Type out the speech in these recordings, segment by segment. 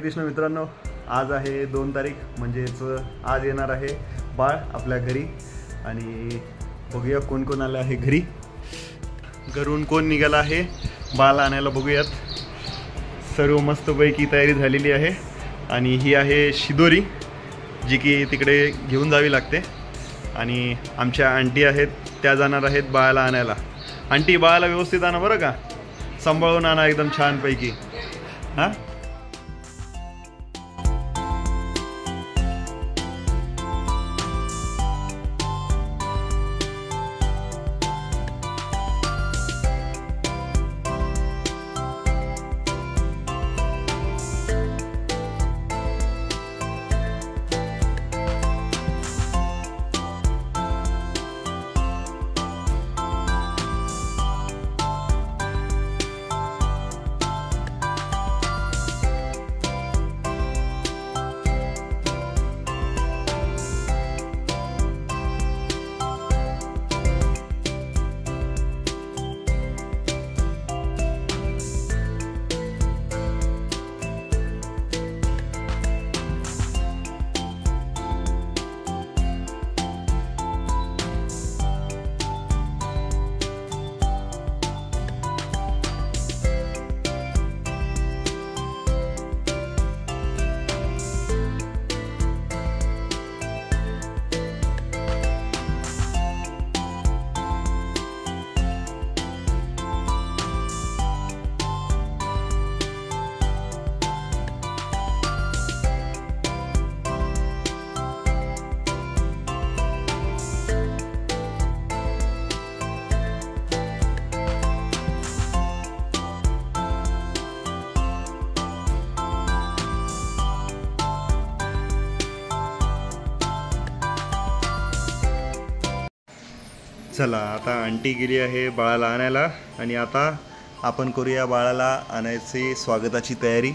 कृष्ण मित्रांनो, आज आहे 2 तारीख, म्हणजेच आज येणार आहे बाळ आपल्या घरी. आणि बघूया कोण कोण आलं आहे घरी, घरून कोण निघाला आहे बाळ आणायला बघूयात. सर्व मस्तपैकी तयारी झालेली आहे. आणि ही आहे शिदोरी, जी की तिकडे घेऊन जावी लागते. आणि आमच्या आंटी आहेत, त्या जाणार आहेत बाळाला आणायला. आंटी, बाळाला व्यवस्थित आणा बरं का, सांभाळून आणा एकदम छानपैकी. हां, चला आता आंटी गेली आहे बाळाला आणायला. आणि आता आपण करूया बाळाला आणायची स्वागताची तयारी.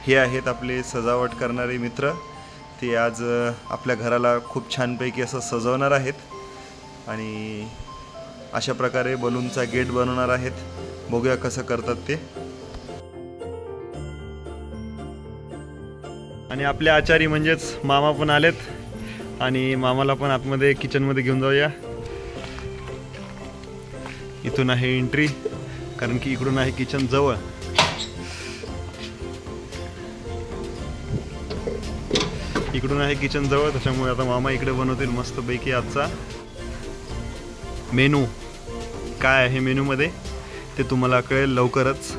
हे आहेत आपले सजावट करणारे मित्र. ते आज आपल्या घराला खूप छानपैकी असं सजवणार आहेत. आणि अशा प्रकारे बलूनचा गेट बनवणार आहेत. बघूया कसं करतात ते. आणि आपले आचारी म्हणजेच मामा पण आलेत. आणि मामाला पण आतमध्ये किचनमध्ये घेऊन जाऊया. इथून आहे एंट्री, कारण की इकडून आहे किचन जवळ. इकडून आहे किचन जवळ, त्याच्यामुळे आता मामा इकडे बनवतील मस्तपैकी आजचा मेनू. काय आहे मेनू मध्ये ते तुम्हाला कळेल लवकरच.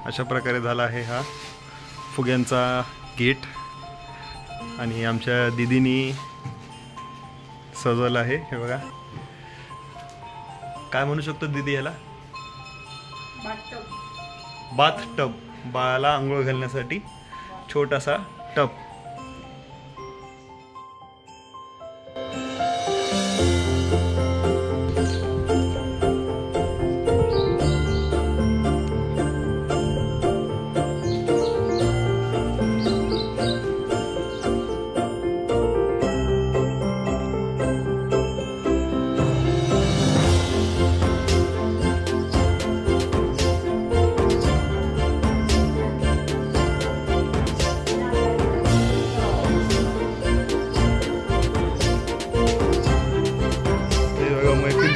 अशा प्रकारे झाला आहे हा फुग्यांचा गेट. आणि आमच्या दीदीनी सजवलं आहे. हे बघा, काय म्हणू शकतो दीदी ह्याला? Bath tub. बाळाला आंघोळ घालण्यासाठी छोटासा टब.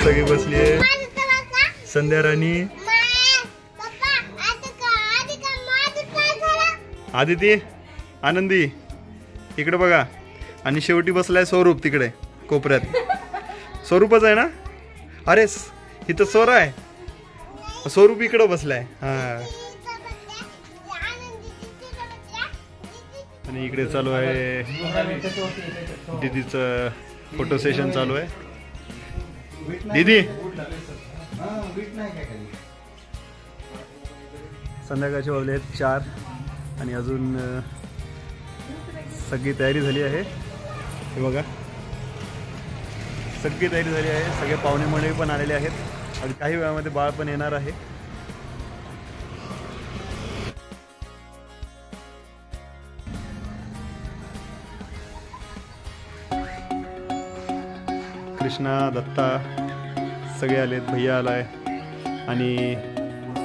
सगळी बसली आहे. संध्या राणी, आदिती, आनंदी इकडे बघा. आणि शेवटी बसलाय स्वरूप तिकडे कोपऱ्यात. स्वरूपच आहे ना? अरे इथं स्वर आहे. स्वरूप इकडं बसलाय. हा, आणि इकडे चालू आहे दीदीचं फोटो सेशन चालू आहे. दीदी, संध्याकाळचे वाजले आहेत 4 आणि अजून सगळी तयारी झाली आहे. हे बघा, सगळी तयारी झाली आहे. सगळे पाहुणे मंडळी पण आलेले आहेत. आणि काही वेळामध्ये बाळ पण येणार आहे. कृष्णा, दत्ता सगळे आलेत. भैया आलाय आणि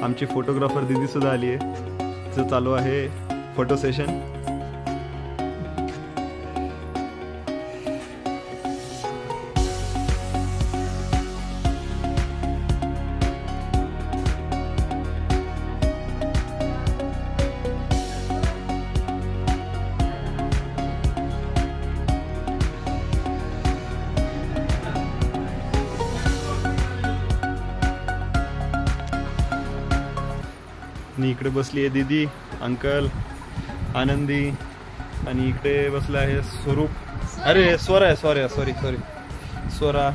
आमची फोटोग्राफर दीदी सुद्धा आली आहे. तिचं चालू आहे फोटो सेशन. आणि इकडे बसली आहे दीदी, अंकल, आनंदी आणि इकडे बसला आहे स्वरूप. अरे स्वरा आहे, सॉरी स्वरा.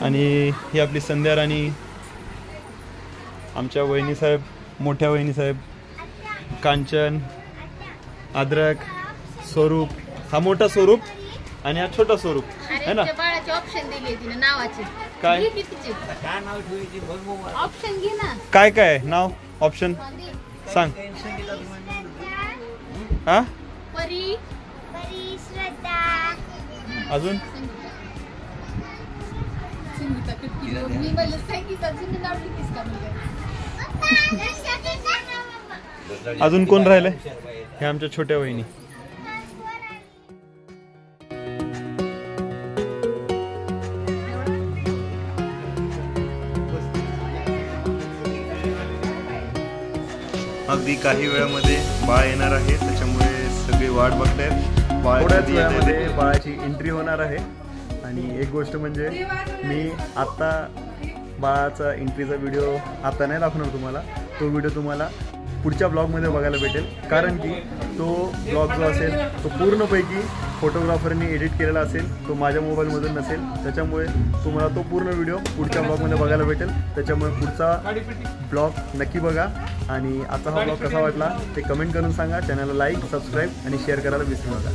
आणि ही आपली संध्या राणी, आमच्या वहिनी साहेब, मोठ्या वहिनी साहेब, कांचन, अद्रक, स्वरूप. हा मोठा स्वरूप आणि हा छोटा स्वरूप है ना. ऑप्शन दिले तिने नावाचे. काय ऑप्शन घे ना. काय काय नाव ऑप्शन सांग. हा परी, श्रद्धा, अजून अजून कोण राहिले. हे आमच्या छोट्या वहिनी. अगदी काही वेळामध्ये बाळ येणार आहे, त्याच्यामुळे सगळे वाट बघतायत. थोड्याच वेळामध्ये बाळाची एंट्री होणार आहे. आणि एक गोष्ट म्हणजे मी आत्ता बाळाचा एंट्रीचा व्हिडिओ आता नाही दाखवणार तुम्हाला. तो व्हिडिओ तुम्हाला पुढच्या ब्लॉगमध्ये बघायला भेटेल, कारण की तो ब्लॉग जो असेल तो पूर्णपैकी फोटोग्राफरनी एडिट केलेला असेल, तो माझ्या मोबाईलमधून नसेल. त्याच्यामुळे तुम्हाला तो पूर्ण व्हिडिओ पुढच्या ब्लॉगमध्ये बघायला भेटेल. त्याच्यामुळे पुढचा ब्लॉग नक्की बघा. आणि आजचा हा ब्लॉग कसा वाटला ते कमेंट करून सांगा. चॅनलला लाईक, सबस्क्राईब आणि शेअर करायला विसरू नका.